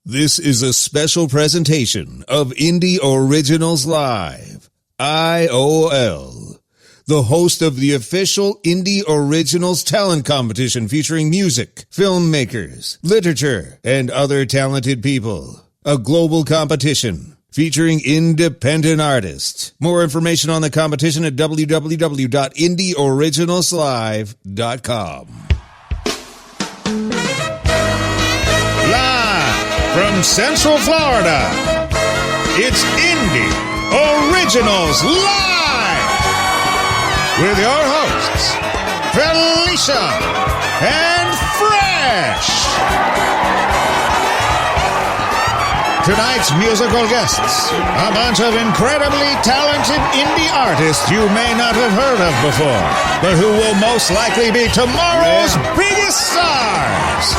This is a special presentation of Indie Originals Live, IOL, the host of the official Indie Originals talent competition featuring music, filmmakers, literature, and other talented people. A global competition featuring independent artists. More information on the competition at www.indieoriginalslive.com. From Central Florida, it's Indie Originals Live with your hosts, Felicia and Fresh. Tonight's musical guests, a bunch of incredibly talented indie artists you may not have heard of before, but who will most likely be tomorrow's biggest stars.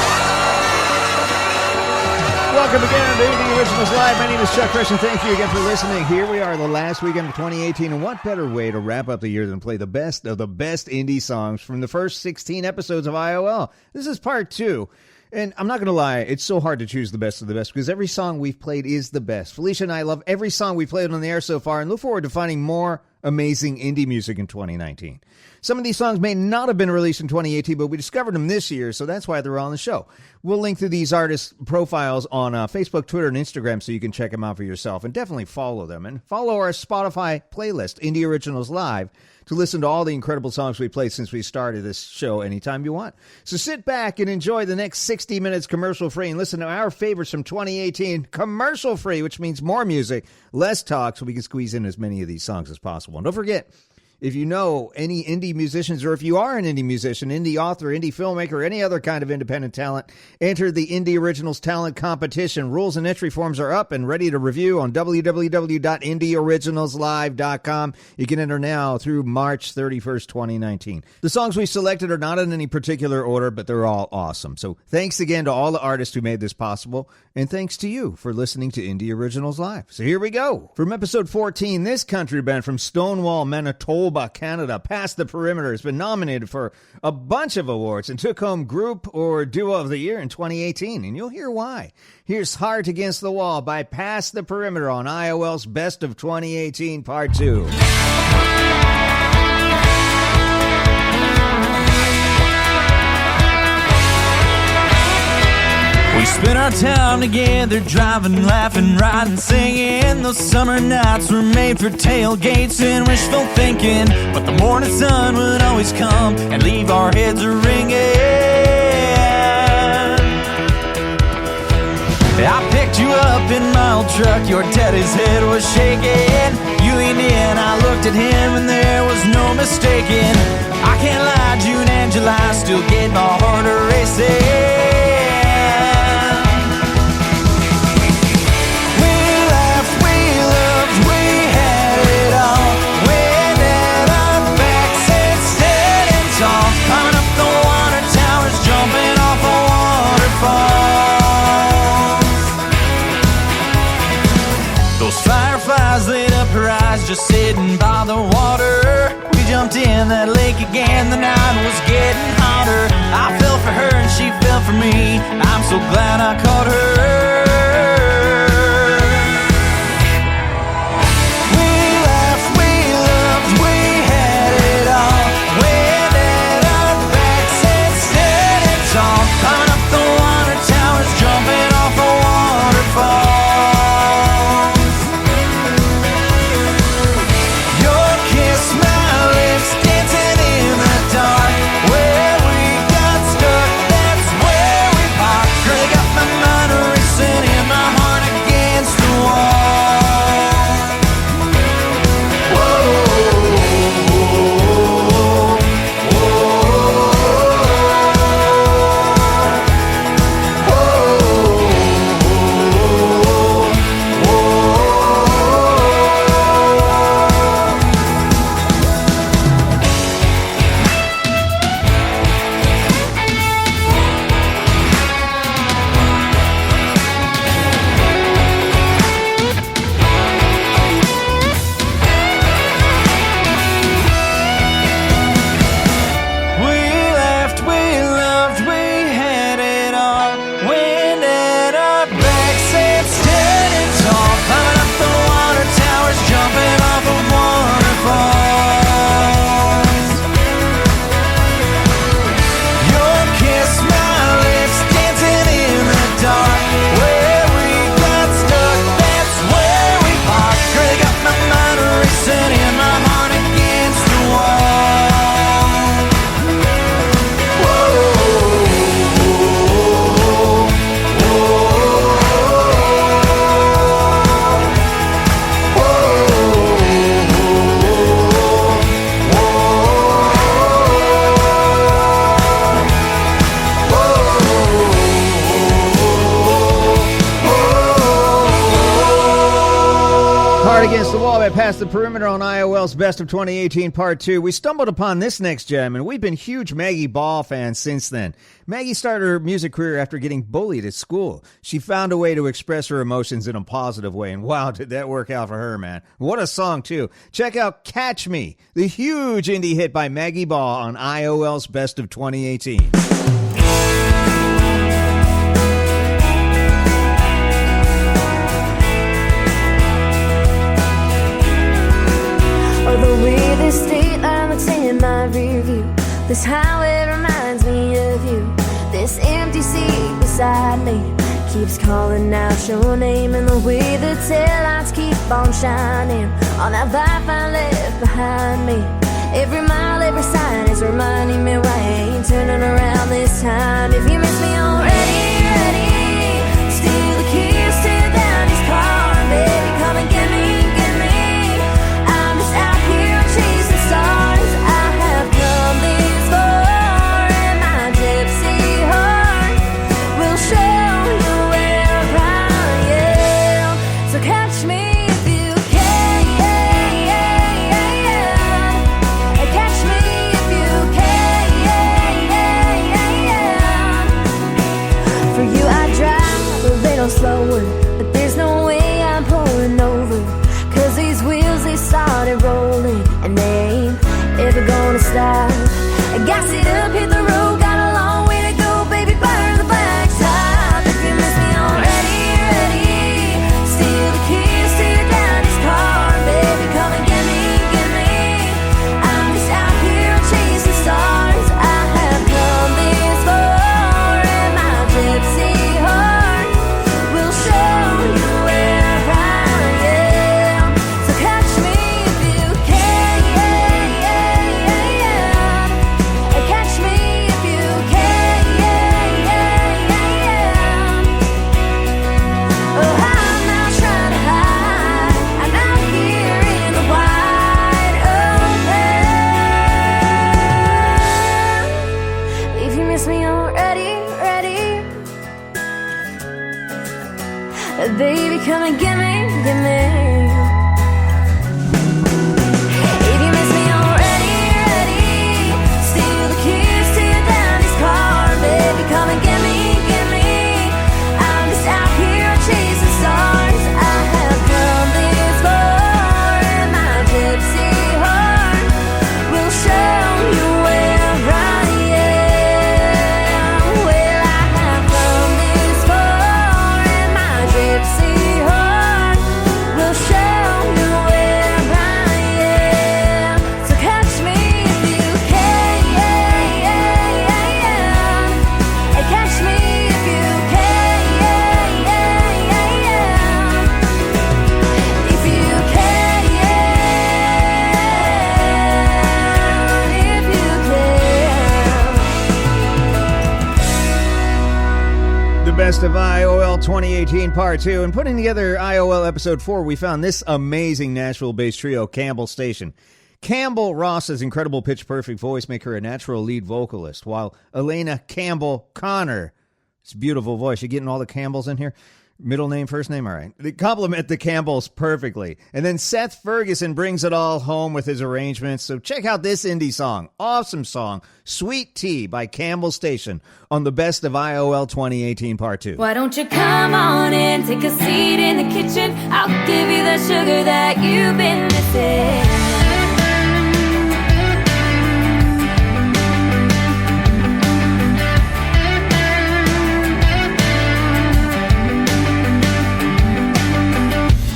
Welcome again to Indie Originals Live. My name is Chuck Fresh, and thank you again for listening. Here we are, the last weekend of 2018, and what better way to wrap up the year than play the best of the best indie songs from the first 16 episodes of IOL. This is part 2, and I'm not going to lie, it's so hard to choose the best of the best, because every song we've played is the best. Felicia and I love every song we've played on the air so far, and look forward to finding more amazing indie music in 2019. Some of these songs may not have been released in 2018, but we discovered them this year, so that's why they're on the show. We'll link to these artists' profiles on Facebook, Twitter, and Instagram so you can check them out for yourself, and definitely follow them. And follow our Spotify playlist, Indie Originals Live, to listen to all the incredible songs we played since we started this show anytime you want. So sit back and enjoy the next 60 minutes commercial-free and listen to our favorites from 2018 commercial-free, which means more music, less talk, so we can squeeze in as many of these songs as possible. And don't forget, if you know any indie musicians, or if you are an indie musician, indie author, indie filmmaker, any other kind of independent talent, enter the Indie Originals Talent Competition. Rules and entry forms are up and ready to review on www.indieoriginalslive.com. You can enter now through March 31st, 2019. The songs we selected are not in any particular order, but they're all awesome. So thanks again to all the artists who made this possible, and thanks to you for listening to Indie Originals Live. So here we go. From episode 14, this country band from Stonewall, Manitoba, Canada, Past-the-Perimiter, has been nominated for a bunch of awards and took home Group or Duo of the Year in 2018, and you'll hear why. Here's Heart Against the Wall by Past-the-Perimiter on IOL's Best of 2018 Part 2. We spent our time together, driving, laughing, riding, singing. Those summer nights were made for tailgates and wishful thinking, but the morning sun would always come and leave our heads ringing. I picked you up in my old truck, your daddy's head was shaking. You leaned in, I looked at him, and there was no mistaking. I can't lie, June and July still get my heart racing. Lit up her eyes just sitting by the water. We jumped in that lake again, the night was getting hotter. I fell for her and she fell for me. I'm so glad I caught her. We laughed, we loved, we had it all. We let our backs and standing tall, climbing up the water towers, jumping off a waterfall. Where we got stuck, that's where we parked. Girl, you got my mind Hard Against the Wall by Past the Perimeter on IOL's Best of 2018 Part 2. We stumbled upon this next gem, and we've been huge Maggie-Baugh fans since then. Maggie started her music career after getting bullied at school. She found a way to express her emotions in a positive way, and wow, did that work out for her, man. What a song, too. Check out Catch Me, the huge indie hit by Maggie-Baugh on IOL's Best of 2018. The way this state line looks in my rear view, this highway reminds me of you. This empty seat beside me keeps calling out your name, and the way the taillights keep on shining on that life I left behind me. Every mile, every sign is reminding me why I ain't turning around this time. If you miss me already, ready, steal the keys to Daddy's car, baby, come and get me. Stars I have come this far, and my gypsy heart will show you where I am. So catch me if you can, catch me if you can. For you I drive a little slower, but there's no way I'm pulling over, 'cause these wheels, they started rolling and they ain't ever gonna stop. I gas it up, hit the road, got a long way to go, baby, burn the black top. If you miss me already, ready, steal the keys to your daddy's car, baby, come and get me, get me. I'm just out here chasing stars. I have come this far, and my gypsy heart will show you where I am. So catch me if you can, catch me if you can. Oh, I'm not trying to hide, I'm out here in the wide open. If you miss me already, ready, baby, come and get me, get me. If you miss me already, ready, steal the keys to your daddy's car, baby, come and get me, get me. I'm just out here chasing stars. I have come this far, and my gypsy heart will show you where I am. Well, I have come this far, and my gypsy heart will show you where I am. So catch me if you can, catch me if you can, if you can, if you can. The Best of IOL 2018 Part 2. And putting together IOL Episode 4, we found this amazing Nashville-based trio, Campbell-Station. Campbell Ross's incredible pitch-perfect voice make her a natural lead vocalist, while Elena Campbell-Connor, it's a beautiful voice. You getting all the Campbells in here? Middle name, first name, all right. They complement the Campbells perfectly. And then Seth Ferguson brings it all home with his arrangements. So check out this indie song, awesome song, Sweet Tea by Campbell-Station on the Best of IOL 2018 Part 2. Why don't you come on in, take a seat in the kitchen? I'll give you the sugar that you've been missing.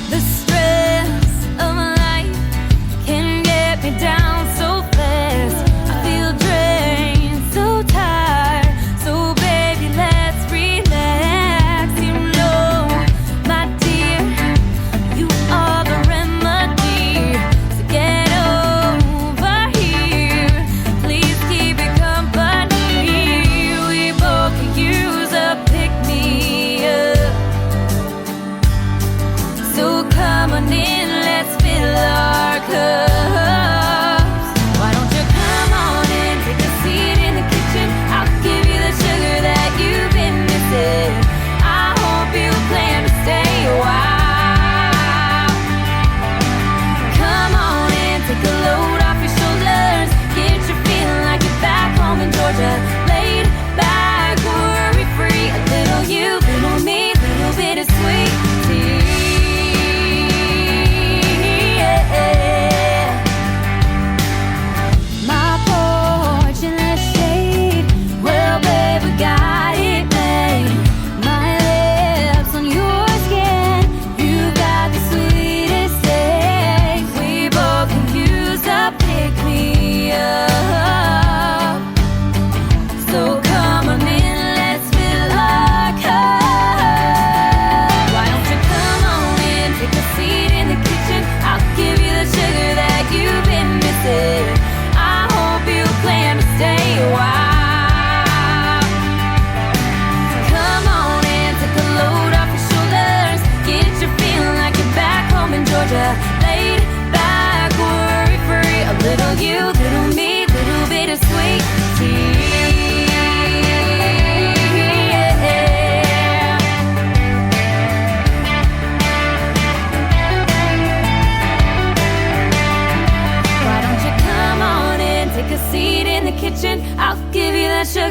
The stress of life can get me down so fast. I feel drained, so tired. So baby, let's relax. You know, my dear, you are the remedy. So get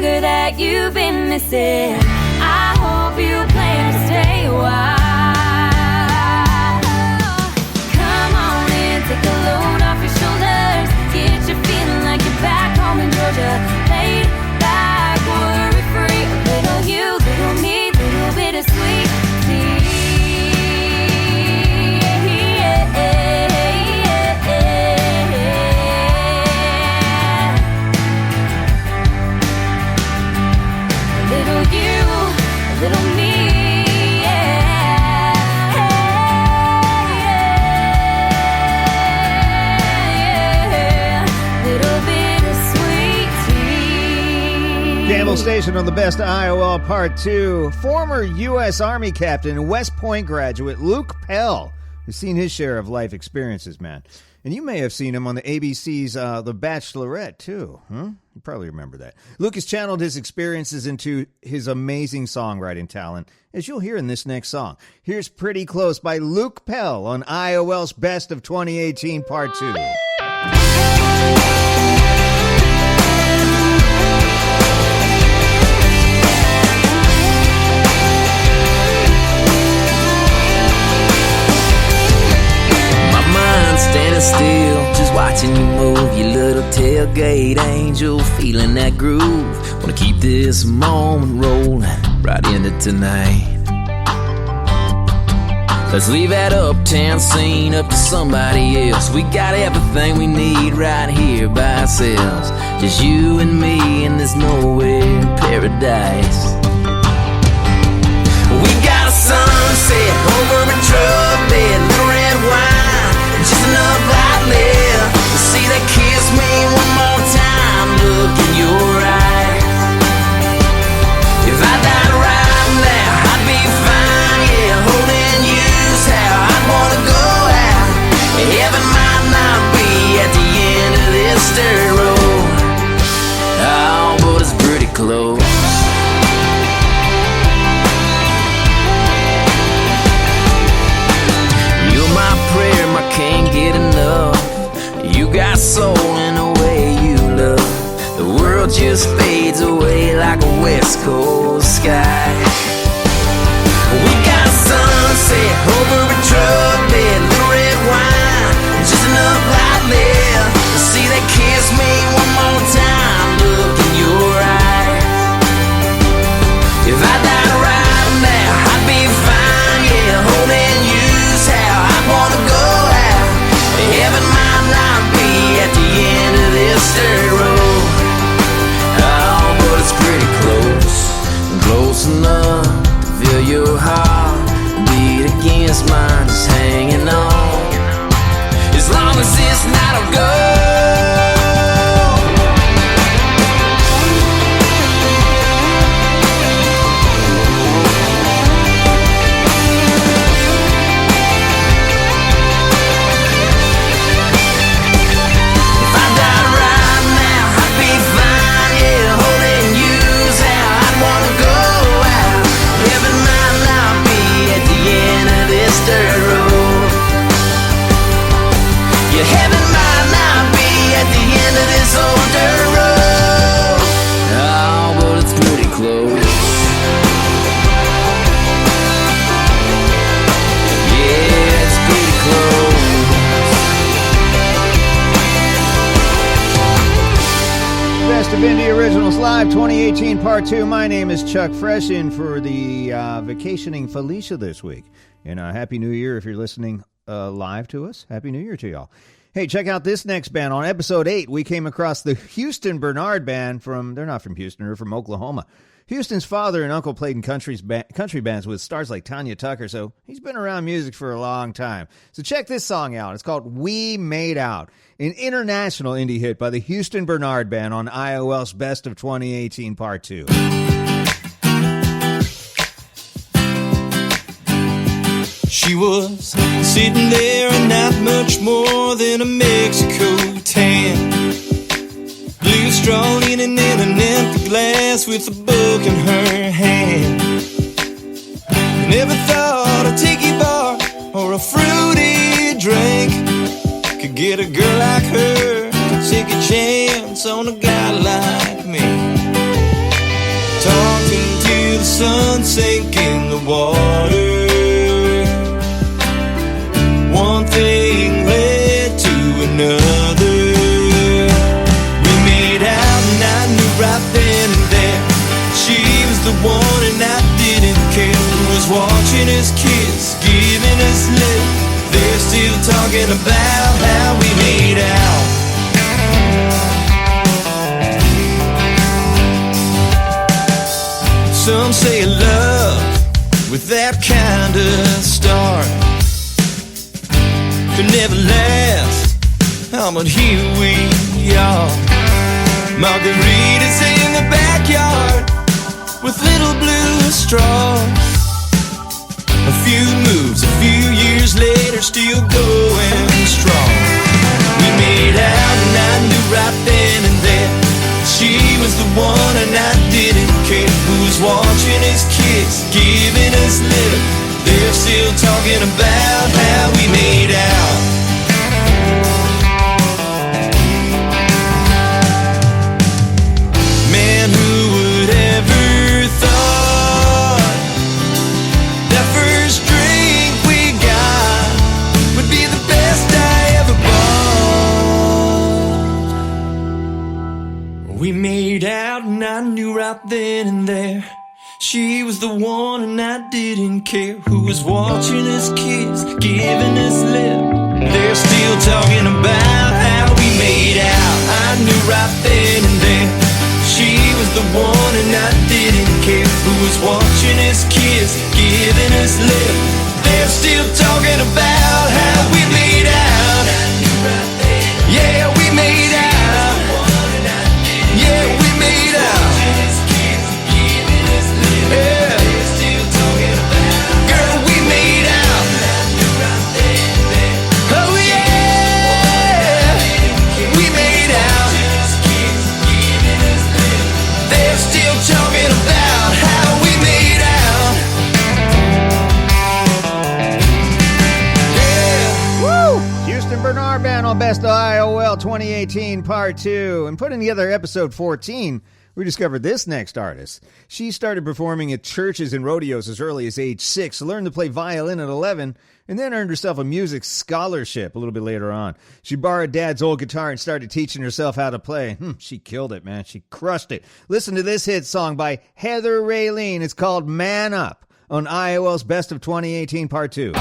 sugar that you've been missing. I hope you plan to stay a while. Come on in, take a load off your shoulders. Get you feeling like you're back home in Georgia. Laid back, worry free. A little you, little me, little bit of sweet tea. Little you, little me, yeah. Little bit of sweet tea. Campbell-station on the Best of IOL Part 2. Former U.S. Army captain and West Point graduate Luke Pell has seen his share of life experiences, man. And you may have seen him on the ABC's The Bachelorette, too. Huh? You probably remember that. Luke has channeled his experiences into his amazing songwriting talent, as you'll hear in this next song. Here's Pretty Close by Luke Pell on IOL's Best of 2018 Part 2. Standing still, just watching you move. Your little tailgate angel, feeling that groove. Wanna keep this moment rolling right into tonight. Let's leave that uptown scene up to somebody else. We got everything we need right here by ourselves. Just you and me in this nowhere paradise. We got a sunset over a truck bed, little red wine, just enough light left to see that kiss me one more time. Look in your eyes. If I died right now, I'd be fine. Yeah, holding you's how I'd wanna go out. Heaven might not be at the end of this dirt road. Oh, but it's pretty close. Can't get enough. You got soul in the way you love. The world just fades away like a west coast sky. We got a sunset over a truck bed, little red wine, just enough light left to see that kiss me one more time. Look in your eyes. If I died right now, I'd be fine. Yeah, holding you's how I'd wanna go. Heaven might not be at the end of this dirt road. Oh, but it's pretty close, close enough to feel your heart beat against mine, just hanging on. As long as this night will go. Best of Indie Originals Live 2018 Part 2. My name is Chuck Fresh in for the vacationing Felicia this week. And Happy New Year if you're listening live to us. Happy New Year to y'all. Hey, check out this next band. On episode 8, we came across the Houston Bernard Band they're not from Houston, they're from Oklahoma. Houston's father and uncle played in country bands with stars like Tanya Tucker, so he's been around music for a long time. So check this song out. It's called We Made Out, an international indie hit by the Houston Bernard Band on IOL's Best of 2018 Part 2. She was sitting there and not much more than a Mexico tan. Blue straw leaning in an empty glass with a book in her hand. Never thought a tiki bar or a fruity drink could get a girl like her to take a chance on a guy like me. the sun sank in the water. One thing led to another. We made out and I knew right then and there she was the one and I didn't care who was watching us kiss, giving us lip. They're still talking about how we made out. Some say love with that kind of start could never last, but here we are. Margaritas in the backyard with little blue straws. A few moves, a few years later, still going strong. We made out and I knew right then and there she was the one and I didn't care who was watching us kiss, giving us lip. They're still talking about how we made out. Man, who would ever thought that first drink we got would be the best I ever bought? We made out and I knew right then and there she was the one and I didn't care who was watching us kiss, giving us lip. They're still talking about how we made out. I knew right then and there she was the one and I didn't care who was watching us kiss, giving us lip. They're still talking about how we made out. Yeah, we made out. Yeah, we made out. Yeah. Girl, we made out. Oh yeah, we made out. They're still talking about how we made out. Yeah. Woo! Houston Bernard Band on Best of IOL 2018 Part 2. And putting together episode 14, we discovered this next artist. She started performing at churches and rodeos as early as age 6, learned to play violin at 11, and then earned herself a music scholarship a little bit later on. She borrowed Dad's old guitar and started teaching herself how to play. She killed it, man. She crushed it. Listen to this hit song by Heather-Rayleen. It's called Man Up on IOL's Best of 2018 Part 2.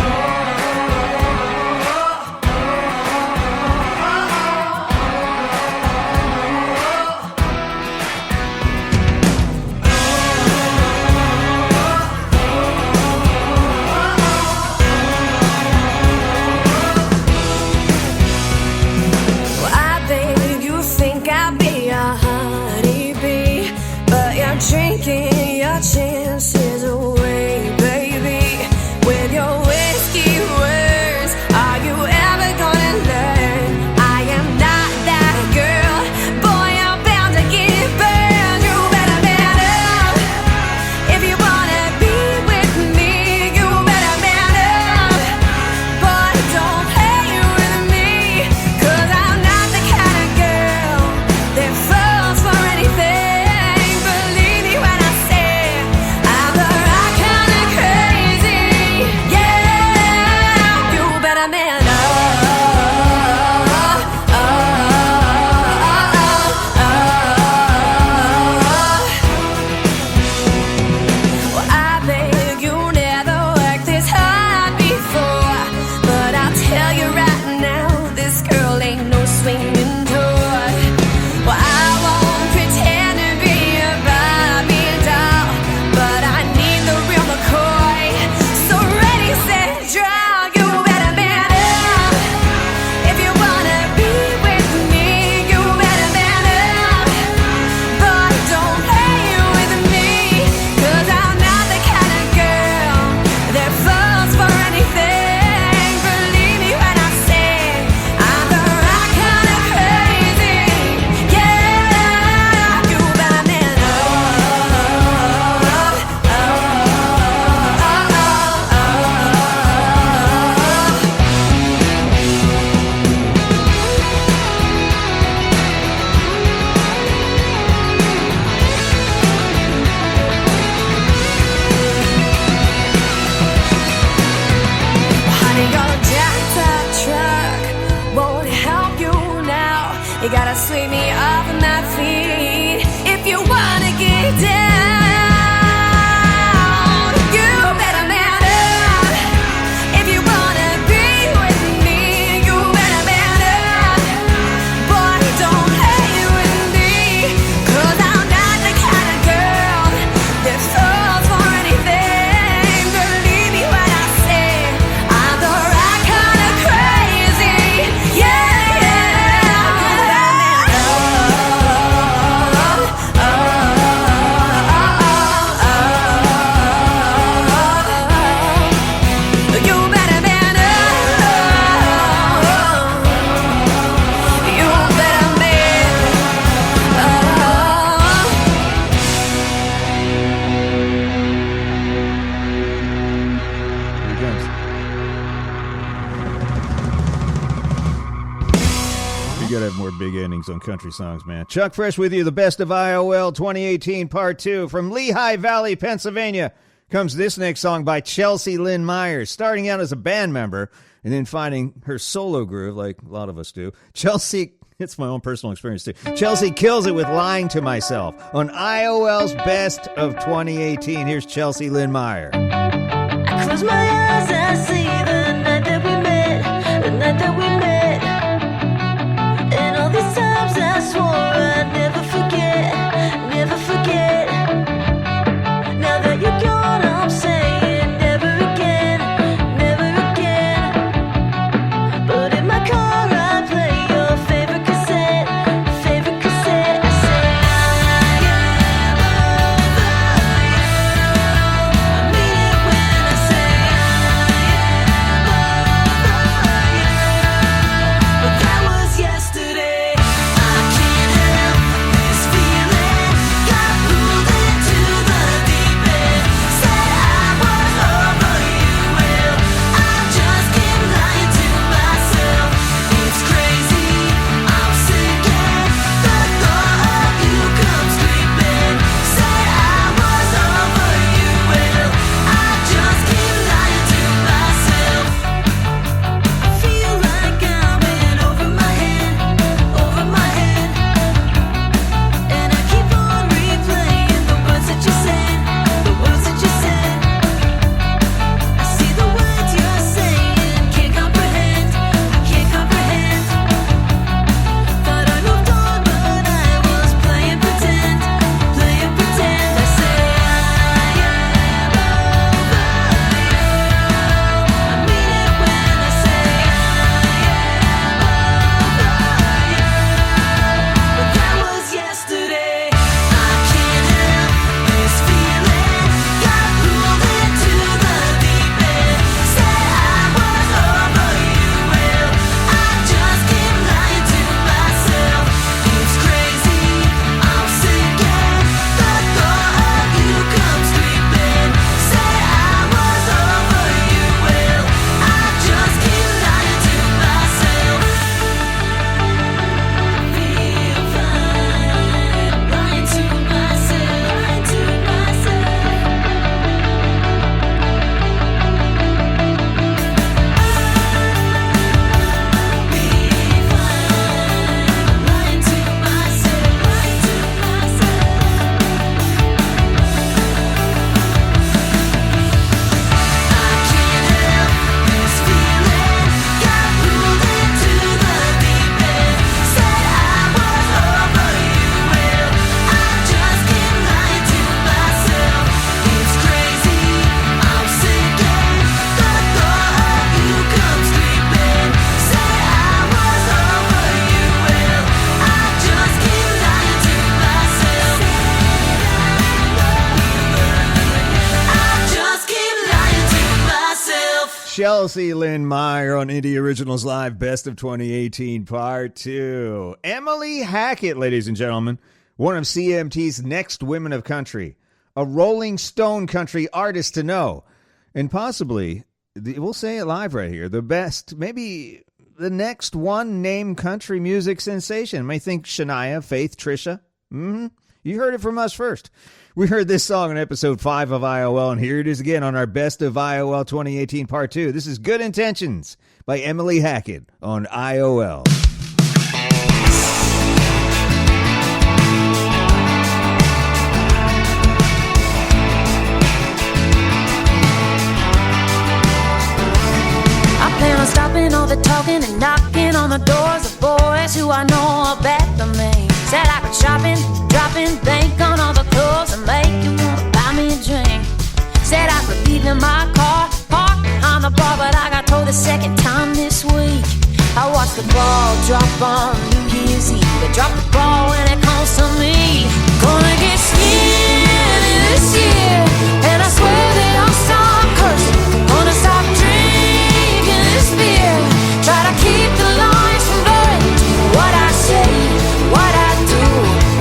Drinking your chances away, baby, with your whiskey words. gotta have more big endings on country songs, man. Chuck Fresh with you, the best of IOL 2018 Part 2. From Lehigh Valley, Pennsylvania, comes this next song by Chelsea-Lyn-Meyer. Starting out as a band member and then finding her solo groove, like a lot of us do. Chelsea, it's my own personal experience too. Chelsea kills it with Lying to Myself on IOL's Best of 2018. Here's Chelsea-Lyn-Meyer. I close my eyes, I see the night that we met, the night that we met. And all these times I swore I'd never forget, never forget. Now that you're gone, I'm saying never again, never again. But in my car I play your favorite cassette, favorite cassette. I say I am over you. I mean it when I say but that was yesterday. I can't help this feeling. Got pulled into the deep end. Said I was over you. Well, I just keep lying to myself. It's crazy. I'm sick and the thought of you comes creeping. Said I was over you. Well, I just keep lying to myself. Feel like I'm in over my head, over my head. And I keep on replaying the words that you said, the words that you said. I see the words you're saying, can't comprehend, I can't comprehend. Thought I moved on, but I was playing pretend, playing pretend. I say I am over you. I mean it when I say but that was yesterday. I can't help this feeling. Got pulled into the deep end. Said I was over you. Well, I just keep lying to myself. It's crazy. I'm sick and the thought of you comes creeping. Said I was over you. Well, I just keep lying to myself. Feel fine, lying to myself, lying to myself. Be fine, lying to myself, lying to myself. I can't help this feeling. Got pulled into the deep end. Said I was over you. Well, I just keep lying to myself. It's crazy. I'm sick and the thought of you comes creeping. Said I was over you. Well, I just keep lying to myself. I just keep lying to myself. Chelsea-Lyn-Meyer on Indie Originals Live Best of 2018 Part 2. Emily-Hackett, ladies and gentlemen, one of CMT's next women of country, a Rolling Stone country artist to know, and possibly, we'll say it live right here, the best, maybe the next one named country music sensation. May think Shania, Faith, Trisha. You heard it from us first. We heard this song in episode 5 of IOL, and here it is again on our Best of IOL 2018 Part 2. This is Good Intentions by Emily-Hackett on IOL. I plan on stopping all the talking and knocking on the doors of boys who I know are better than me. Said I could shopping, dropping, bank on all the clothes and make you wanna buy me a drink. Said I could leave in my car, park behind the bar, but I got told the second time this week. I watched the ball drop on New Year's Eve. They drop the ball when it comes to me. Gonna get skinny this year, and I swear that I'll stop cursing. Gonna stop drinking this beer. Try to keep the lines from blurring. What I say, what I do.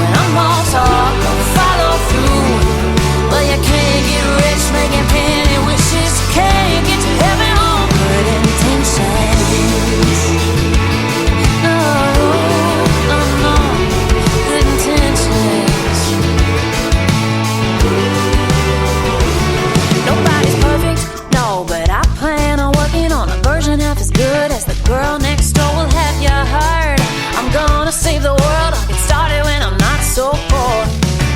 When I'm all talk, I'll follow through. But you can't get rich making penny wishes. Can't get to heaven on good intentions. No. girl next door will have you heard. I'm gonna save the world, I'll get started when I'm not so bored.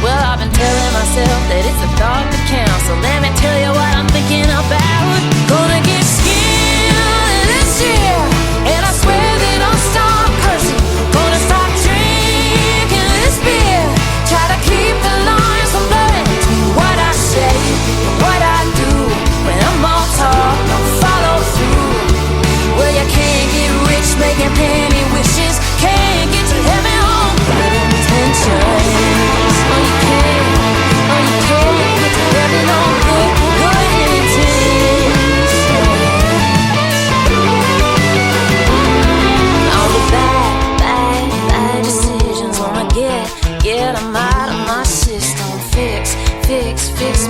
Well, I've been telling myself that it's a thought that counts, so let me tell you what I'm thinking about. Gonna get skinny this year, and I swear that I'll stop cursing. Gonna stop drinking this beer, try to keep the lines from blurring between what I say and what I do. When I'm all talk, don't follow through. Well, you can't get rich making penny wishes, can't get to heaven on good intentions. Oh, you can't get to heaven on good intentions. All the bad decisions, wanna get them out of my system. Fix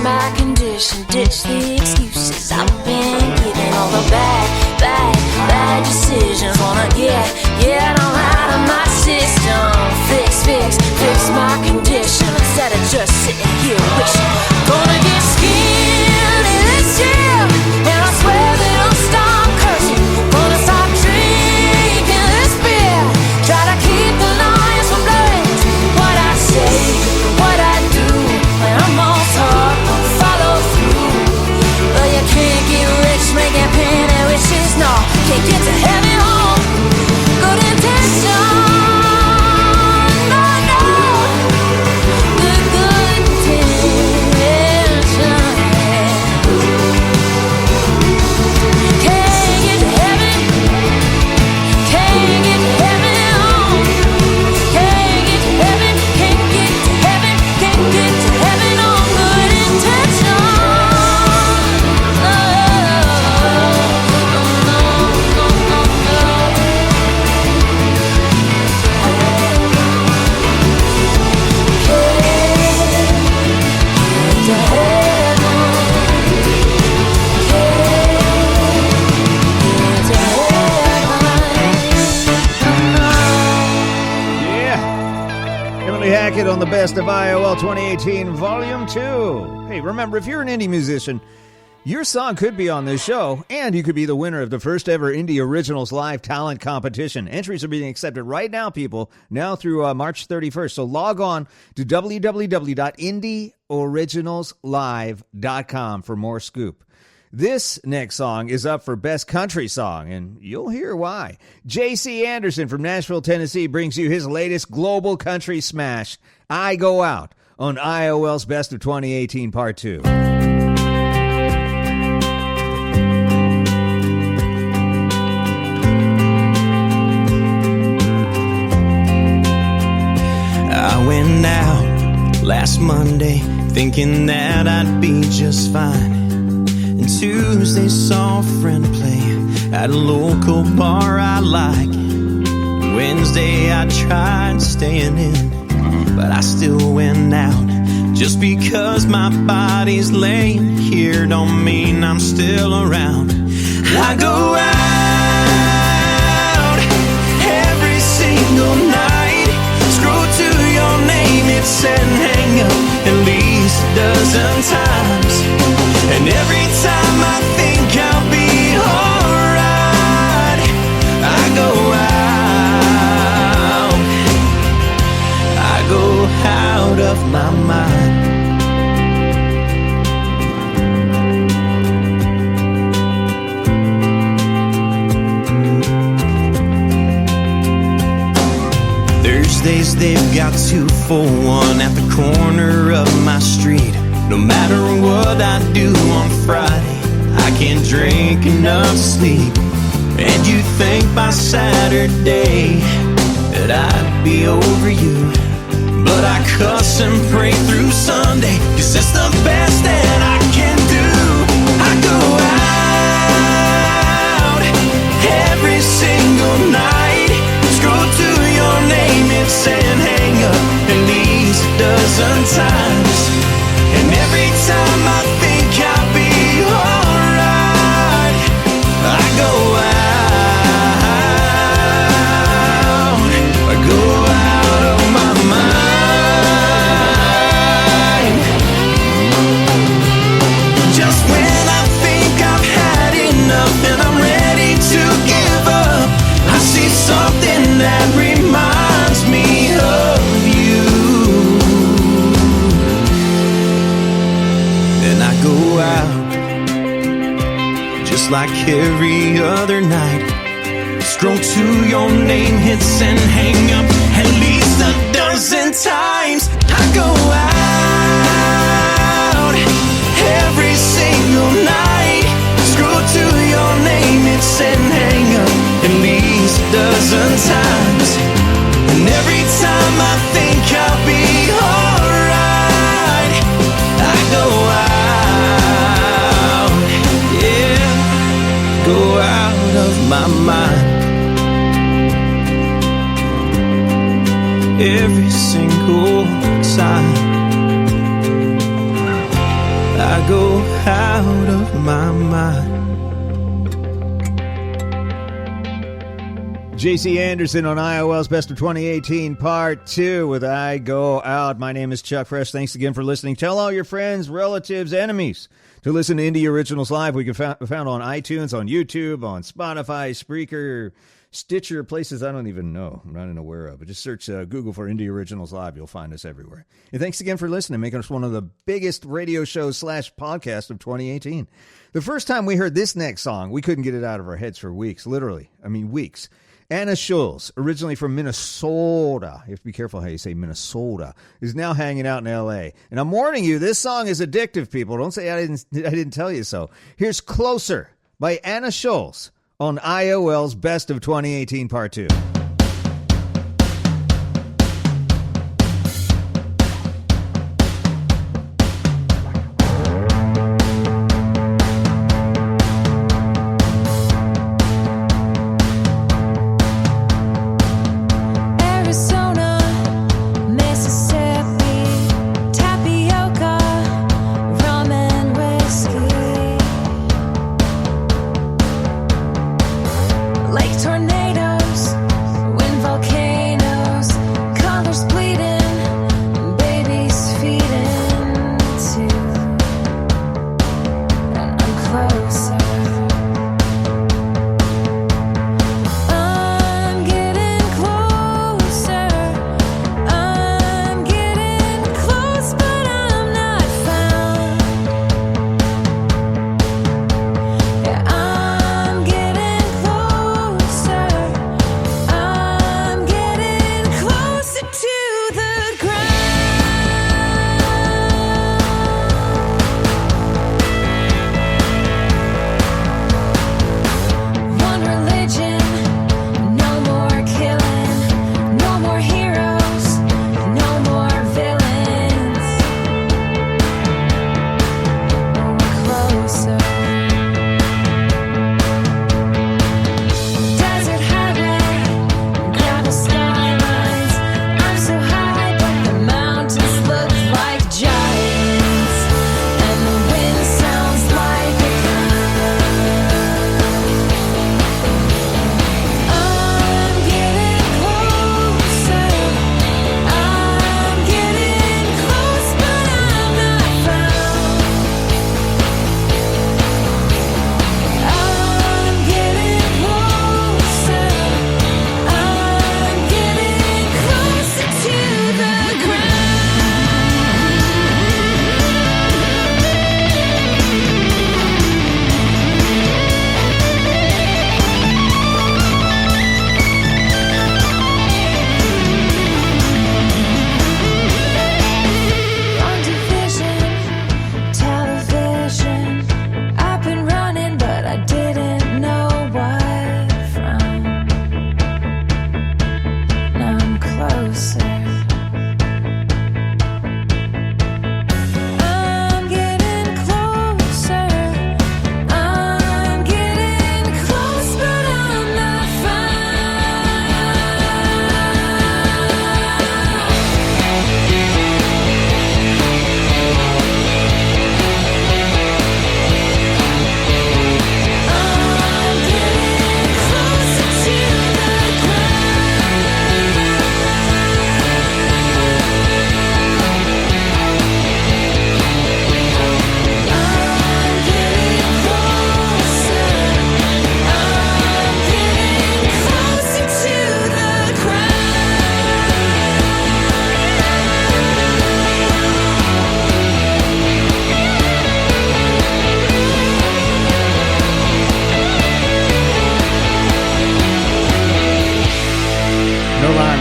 my condition, ditch the excuses I've been giving. All the bad decisions, wanna get them out of my system. Fix my condition instead of just sitting here wishing. Gonna get skinny this year, and I swear that I'll stop cursing. Gonna stop drinking this beer, try to keep the lines from blurring between what I say and what I do. When I'm all talk, don't follow through. Well, you can't get rich making penny wishes, no, can't get to heaven on good intentions. Emily-Hackett on the Best of IOL 2018 Volume 2. Hey, remember, if you're an indie musician, your song could be on this show, and you could be the winner of the first ever Indie Originals Live Talent Competition. Entries are being accepted right now, people, now through March 31st. So log on to www.indieoriginalslive.com for more scoop. This next song is up for Best Country Song, and you'll hear why. J.C. Anderson from Nashville, Tennessee brings you his latest global country smash, I Go Out, on IOL's Best of 2018 Part 2. I went out last Monday thinking that I'd be just fine. And Tuesday saw a friend play at a local bar I like. Wednesday I tried staying in, but I still went out. Just because my body's laying here don't mean I'm still around. I go out every single night. Scroll to your name, it said hang up at least a dozen times. And every time I think I'll be alright, I go out of my mind. Thursdays they've got 2 for $1 at the corner of my street. No matter what I do on Friday, I can't drink enough to sleep. And you think by Saturday that I'd be over you, but I cuss and pray through Sunday, 'cause it's the best that I can do. I go out every single night. Scroll to your name, it's saying hang up at least a dozen times. And every time I think I'll be alright, I go out of my mind. Just when I think I've had enough and I'm ready to give up, every other night. Scroll to your name, hit send, hang up at least a dozen times. I go out every single night. Scroll to your name, hit send, hang up at least a dozen times. And every time I think I'll be alright, I go out, yeah, go out of my mind. Every single time I go out of my mind. J.C. Anderson on IOL's Best of 2018, Part 2 with I Go Out. My name is Chuck Fresh. Thanks again for listening. Tell all your friends, relatives, enemies to listen to Indie Originals Live. We can found on iTunes, on YouTube, on Spotify, Spreaker, Stitcher, places I don't even know. I'm not even aware of. But just search Google for Indie Originals Live. You'll find us everywhere. And thanks again for listening, making us one of the biggest radio shows / podcasts of 2018. The first time we heard this next song, we couldn't get it out of our heads for weeks. Literally. I mean, weeks. Anna-Schulze, originally from Minnesota, you have to be careful how you say Minnesota, is now hanging out in L.A. And I'm warning you, this song is addictive, people. Don't say I didn't tell you so. Here's Closer by Anna-Schulze on IOL's Best of 2018 Part 2. Tornadoes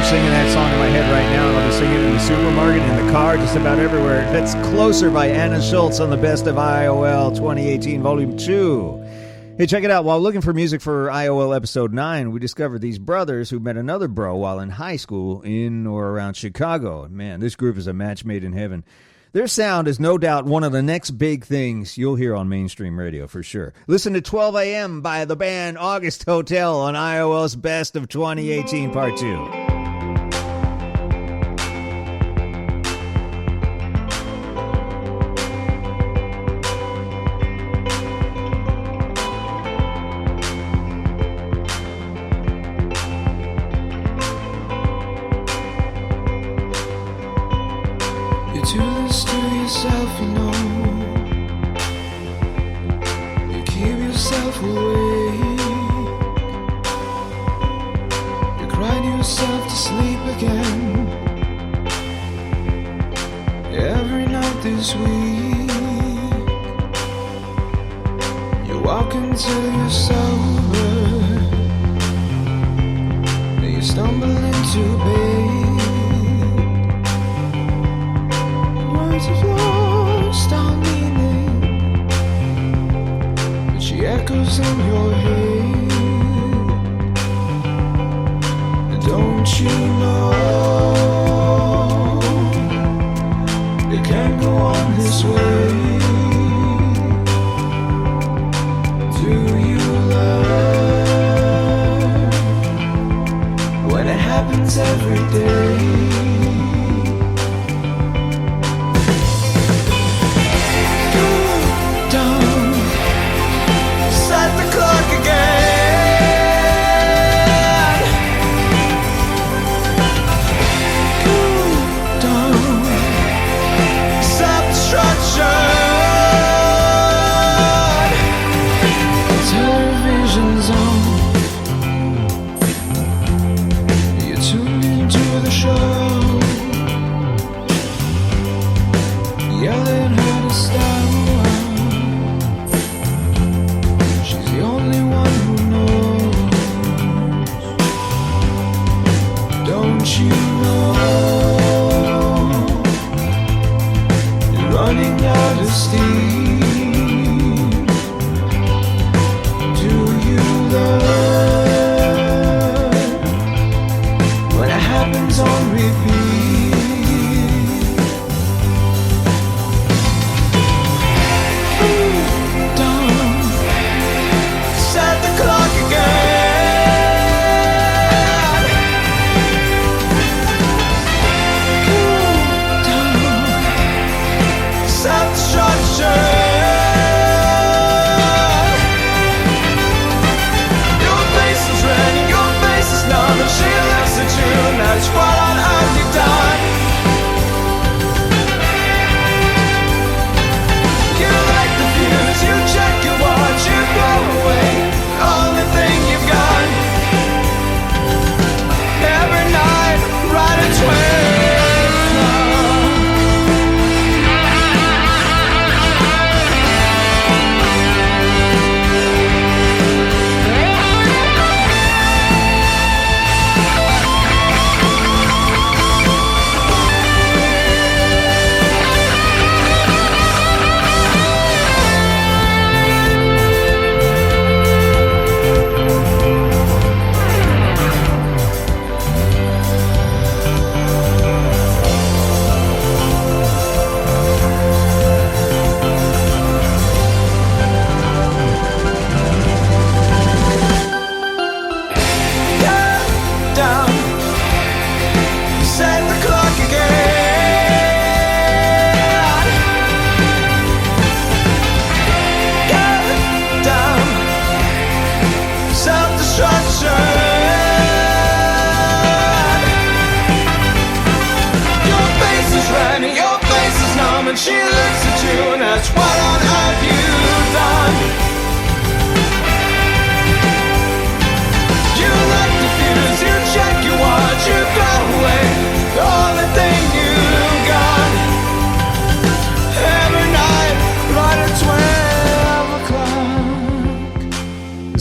singing that song in my head right now, and I'll be singing it in the supermarket, in the car, just about everywhere. That's Closer by Anna-Schulze on the Best of IOL 2018 Volume 2. Hey, check it out. While looking for music for IOL Episode 9, we discovered these brothers who met another bro while in high school in or around Chicago. Man, this group is a match made in heaven. Their sound is no doubt one of the next big things you'll hear on mainstream radio for sure. Listen to 12 a.m. by the band August Hotel on IOL's Best of 2018 Part 2.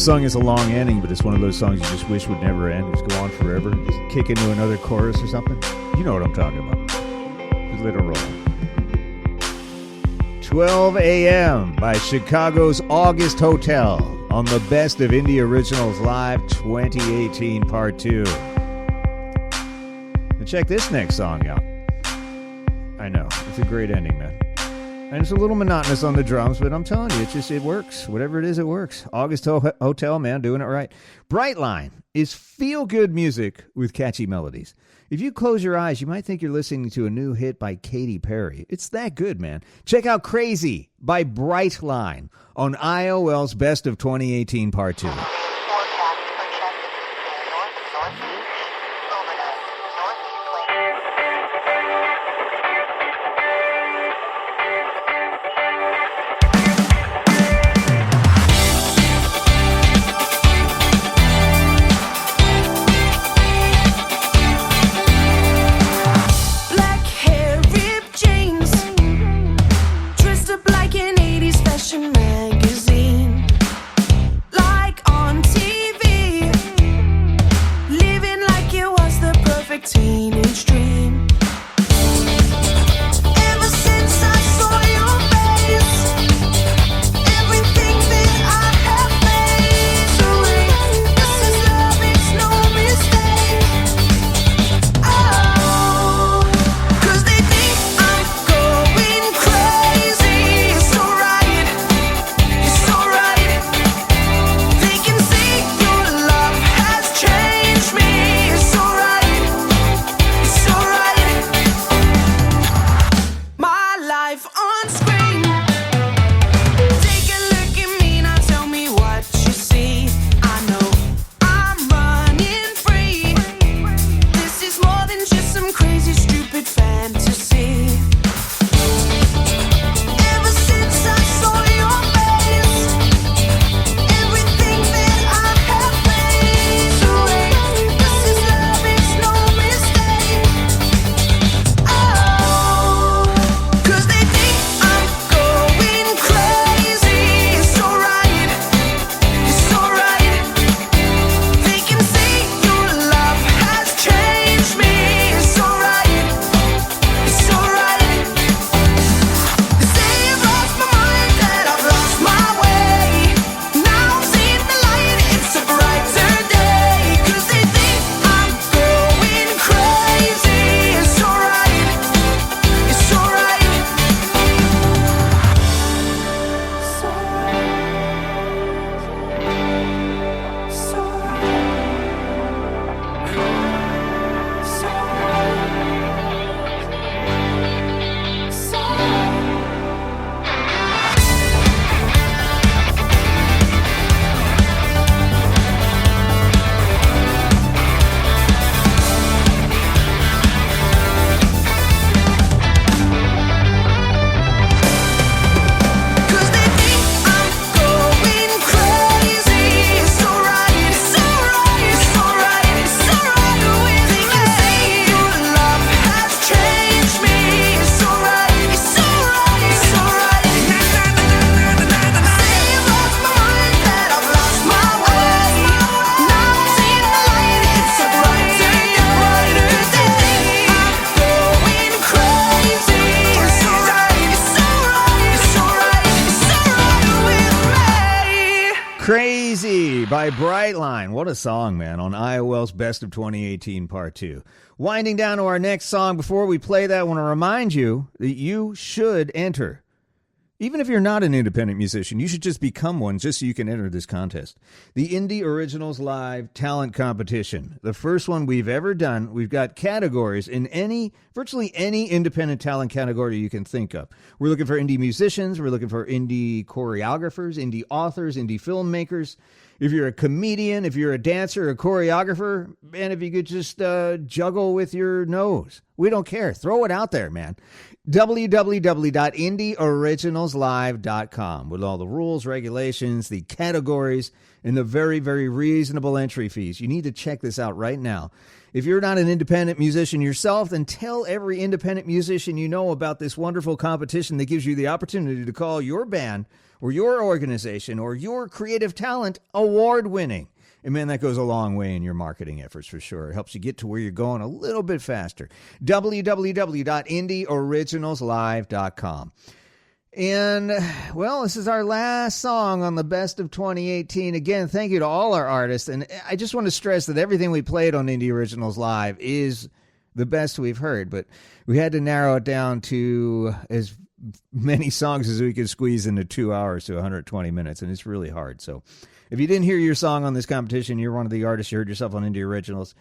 song is a long ending, but it's one of those songs you just wish would never end. Just go on forever. Just kick into another chorus or something. You know what I'm talking about. Just let it roll. 12 a.m. by Chicago's August Hotel on the Best of Indie Originals Live 2018 Part 2. And check this next song out. I know. It's a great ending, man. And it's a little monotonous on the drums, but I'm telling you, it works. Whatever it is, it works. August Hotel, man, doing it right. Bright Line is feel-good music with catchy melodies. If you close your eyes, you might think you're listening to a new hit by Katy Perry. It's that good, man. Check out Crazy by Bright Line on IOL's Best of 2018 Part 2. Crazy by Bright Line. What a song, man, on IOL's Best of 2018 Part 2. Winding down to our next song. Before we play that, I want to remind you that you should enter. Even if you're not an independent musician, you should just become one just so you can enter this contest. The Indie Originals Live Talent Competition. The first one we've ever done. We've got categories in virtually any independent talent category you can think of. We're looking for indie musicians. We're looking for indie choreographers, indie authors, indie filmmakers. If you're a comedian, if you're a dancer, a choreographer, and if you could just juggle with your nose. We don't care. Throw it out there, man. www.indieoriginalslive.com with all the rules, regulations, the categories, and the very, very reasonable entry fees. You need to check this out right now. If you're not an independent musician yourself, then tell every independent musician you know about this wonderful competition that gives you the opportunity to call your band or your organization or your creative talent award-winning. And man, that goes a long way in your marketing efforts for sure. It helps you get to where you're going a little bit faster. www.indieoriginalslive.com. And, well, this is our last song on the Best of 2018. Again, thank you to all our artists. And I just want to stress that everything we played on Indie Originals Live is the best we've heard. But we had to narrow it down to as many songs as we could squeeze into 2 hours to 120 minutes. And it's really hard. So if you didn't hear your song on this competition, you're one of the artists, you heard yourself on Indie Originals,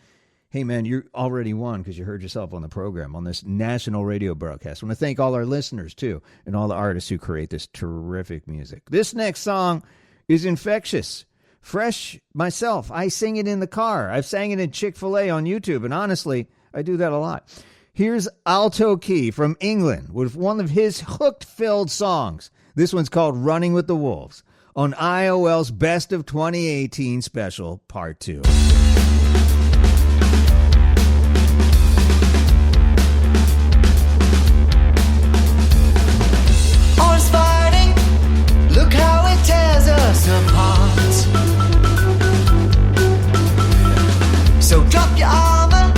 hey, man, you already won because you heard yourself on the program, on this national radio broadcast. I want to thank all our listeners, too, and all the artists who create this terrific music. This next song is infectious. Fresh myself. I sing it in the car. I've sang it in Chick-fil-A on YouTube, and honestly, I do that a lot. Here's Alto-Key from England with one of his hook-filled songs. This one's called Running with the Wolves on IOL's Best of 2018 Special Part 2. Look how it tears us apart. So drop your armor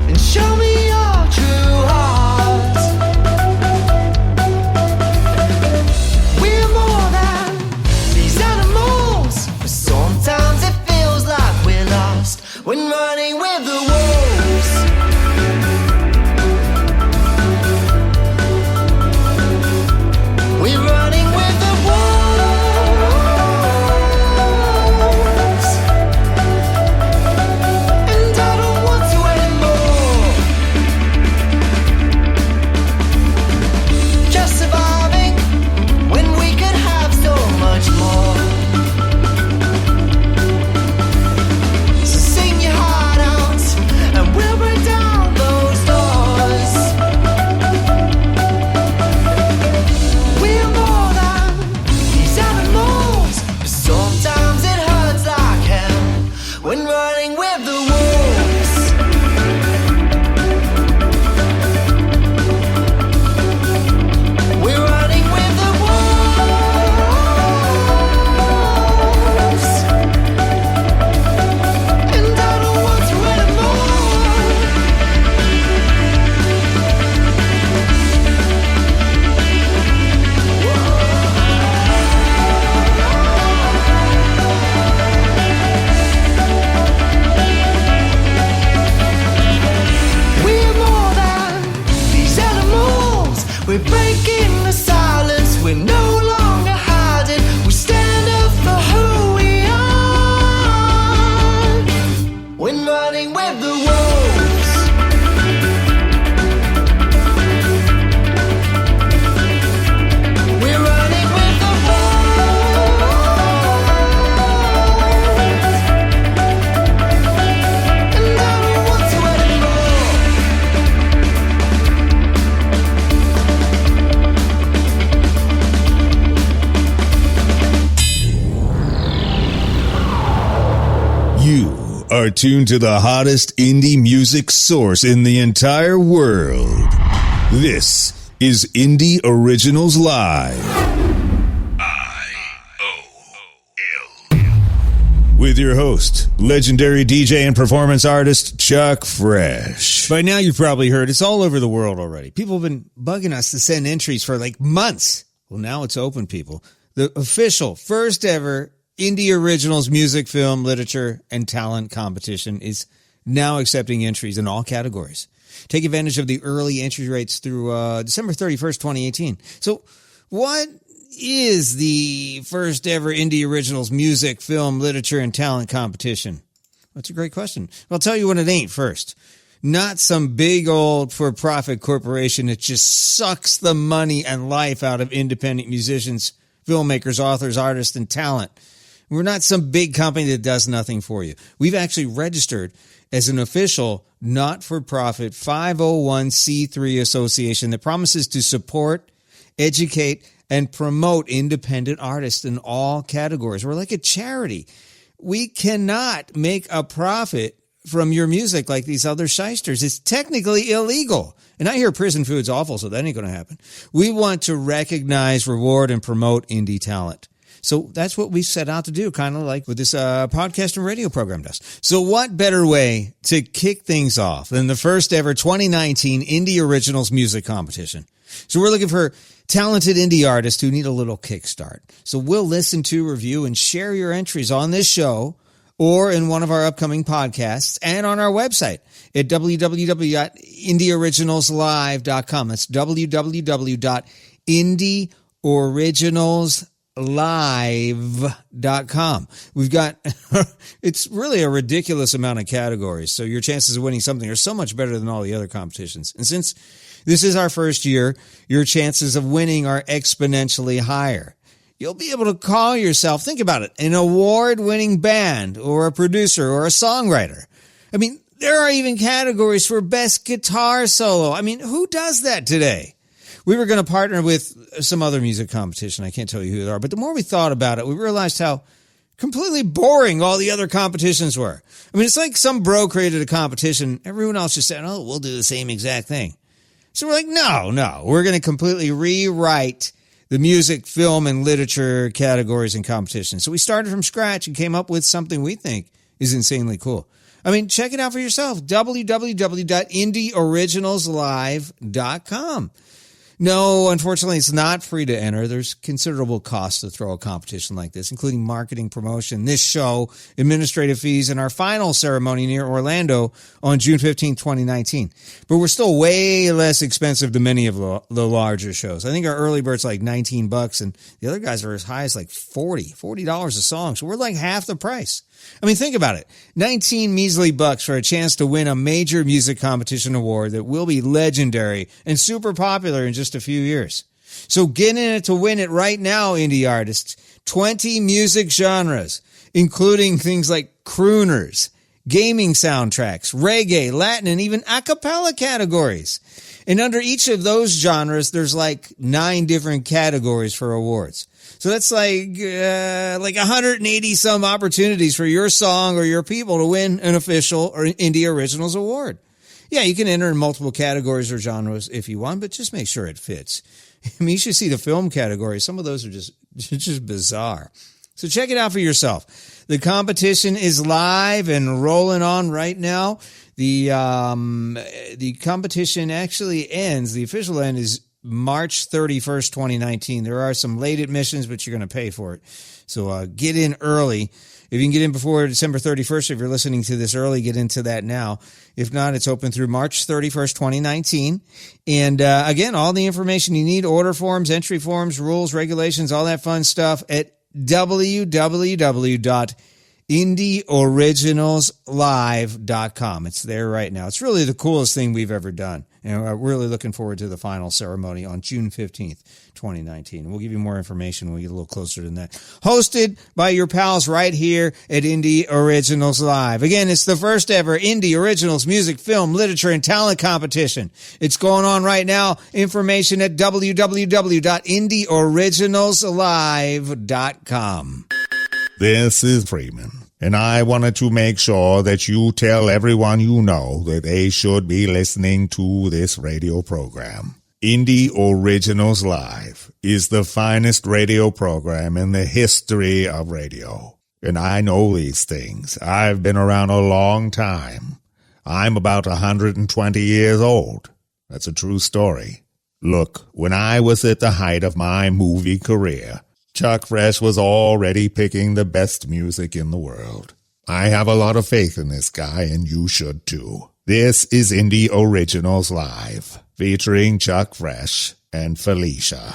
and show me your true heart. We're more than these animals, but sometimes it feels like we're lost when running with the wolves. We're running with the wolves, and I don't want to anymore. Just surviving when we could have so much more. So sing your heart out, and we'll break down those doors. We're more than these animals, but sometimes it hurts like hell when running with the wolves. We're running with the wolves, and I don't want to anymore. We're more than these animals. We're breaking the silence. We're no longer hiding. We stand up for who we are when running with the wolves. We're running with the wolves, and I don't want to anymore. You are tuned to the hottest indie music source in the entire world. This is Indie Originals Live. IOL. With your host, legendary DJ and performance artist, Chuck Fresh. By now you've probably heard it's all over the world already. People have been bugging us to send entries for like months. Well, now it's open, people. The official first ever Indie Originals Music, Film, Literature, and Talent Competition is now accepting entries in all categories. Take advantage of the early entry rates through December 31st, 2018. So what is the first ever Indie Originals Music, Film, Literature, and Talent Competition? That's a great question. I'll tell you what it ain't first. Not some big old for-profit corporation that just sucks the money and life out of independent musicians, filmmakers, authors, artists, and talent. We're not some big company that does nothing for you. We've actually registered as an official not-for-profit 501c3 association that promises to support, educate, and promote independent artists in all categories. We're like a charity. we cannot make a profit from your music like these other shysters. It's technically illegal. And I hear prison food's awful, so that ain't going to happen. We want to recognize, reward, and promote indie talent. So that's what we set out to do, kind of like what this podcast and radio program does. So what better way to kick things off than the first ever 2019 Indie Originals Music Competition? So we're looking for talented indie artists who need a little kickstart. So we'll listen to, review, and share your entries on this show or in one of our upcoming podcasts and on our website at www.indieoriginalslive.com. That's www.indieoriginalslive.com. We've got, it's really a ridiculous amount of categories. So your chances of winning something are so much better than all the other competitions. And since this is our first year, your chances of winning are exponentially higher. You'll be able to call yourself, think about it, an award-winning band or a producer or a songwriter. I mean, there are even categories for best guitar solo. I mean, who does that today? We were going to partner with some other music competition. I can't tell you who they are, but the more we thought about it, we realized how completely boring all the other competitions were. I mean, it's like some bro created a competition. Everyone else just said, oh, we'll do the same exact thing. So we're like, no, we're going to completely rewrite the music, film, and literature categories and competitions. So we started from scratch and came up with something we think is insanely cool. I mean, check it out for yourself. www.indieoriginalslive.com. No, unfortunately, it's not free to enter. There's considerable cost to throw a competition like this, including marketing, promotion, this show, administrative fees, and our final ceremony near Orlando on June 15, 2019. But we're still way less expensive than many of the larger shows. I think our early bird's like $19, and the other guys are as high as like $40 a song. So we're like half the price. I mean, think about it. 19 measly bucks for a chance to win a major music competition award that will be legendary and super popular in just a few years. So get in it to win it right now, indie artists. 20 music genres, including things like crooners, gaming soundtracks, reggae, Latin, and even a cappella categories. And under each of those genres, there's like 9 different categories for awards. So that's like 180 some opportunities for your song or your people to win an official or Indie Originals award. Yeah, you can enter in multiple categories or genres if you want, but just make sure it fits. I mean, you should see the film category. Some of those are just bizarre. So check it out for yourself. The competition is live and rolling on right now. The competition actually ends. The official end is March 31st, 2019. There are some late admissions, but you're going to pay for it. So get in early. If you can get in before December 31st, if you're listening to this early, get into that now. If not, it's open through March 31st, 2019. And again, all the information you need, order forms, entry forms, rules, regulations, all that fun stuff at www.indieoriginalslive.com. It's there right now. It's really the coolest thing we've ever done. And we're really looking forward to the final ceremony on June 15th, 2019. We'll give you more information when we get a little closer to that. Hosted by your pals right here at Indie Originals Live. Again, it's the first ever Indie Originals music, film, literature, and talent competition. It's going on right now. Information at www.indieoriginalslive.com. This is Freeman, and I wanted to make sure that you tell everyone you know that they should be listening to this radio program. Indie Originals Live is the finest radio program in the history of radio. And I know these things. I've been around a long time. I'm about 120 years old. That's a true story. Look, when I was at the height of my movie career, Chuck Fresh was already picking the best music in the world. I have a lot of faith in this guy, and you should too. This is Indie Originals Live, featuring Chuck Fresh and Felicia.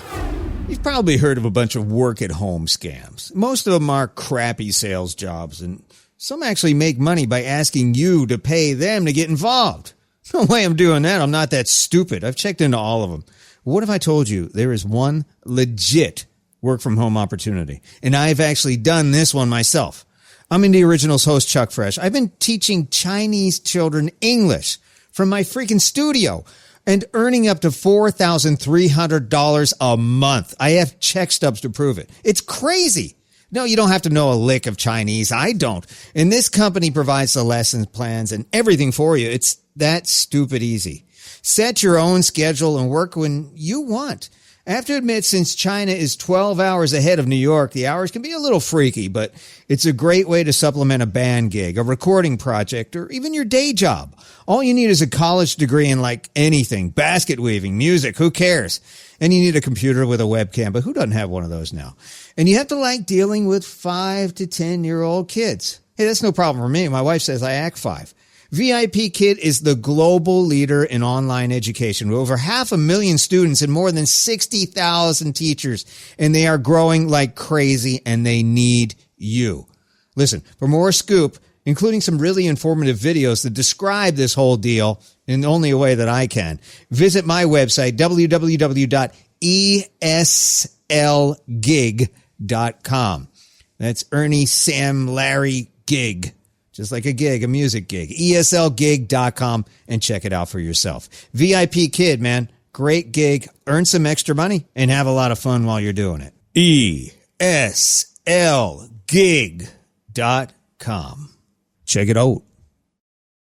You've probably heard of a bunch of work-at-home scams. Most of them are crappy sales jobs, and some actually make money by asking you to pay them to get involved. No way I'm doing that. I'm not that stupid. I've checked into all of them. What if I told you there is one legit work-from-home opportunity? And I've actually done this one myself. I'm Indie Originals host Chuck Fresh. I've been teaching Chinese children English from my freaking studio and earning up to $4,300 a month. I have check stubs to prove it. It's crazy. No, you don't have to know a lick of Chinese. I don't. And this company provides the lesson plans and everything for you. It's that stupid easy. Set your own schedule and work when you want. I have to admit, since China is 12 hours ahead of New York, the hours can be a little freaky, but it's a great way to supplement a band gig, a recording project, or even your day job. All you need is a college degree in like anything, basket weaving, music, who cares? And you need a computer with a webcam, but who doesn't have one of those now? And you have to like dealing with 5 to 10-year-old kids. Hey, that's no problem for me. My wife says I act 5. VIP Kid is the global leader in online education with over 500,000 students and more than 60,000 teachers. And they are growing like crazy and they need you. Listen, for more scoop, including some really informative videos that describe this whole deal in only a way that I can, visit my website, www.eslgig.com. That's Ernie, Sam, Larry, Gig. Just like a gig, a music gig. ESLgig.com and check it out for yourself. VIP Kid, man. Great gig. Earn some extra money and have a lot of fun while you're doing it. ESLgig.com. Check it out.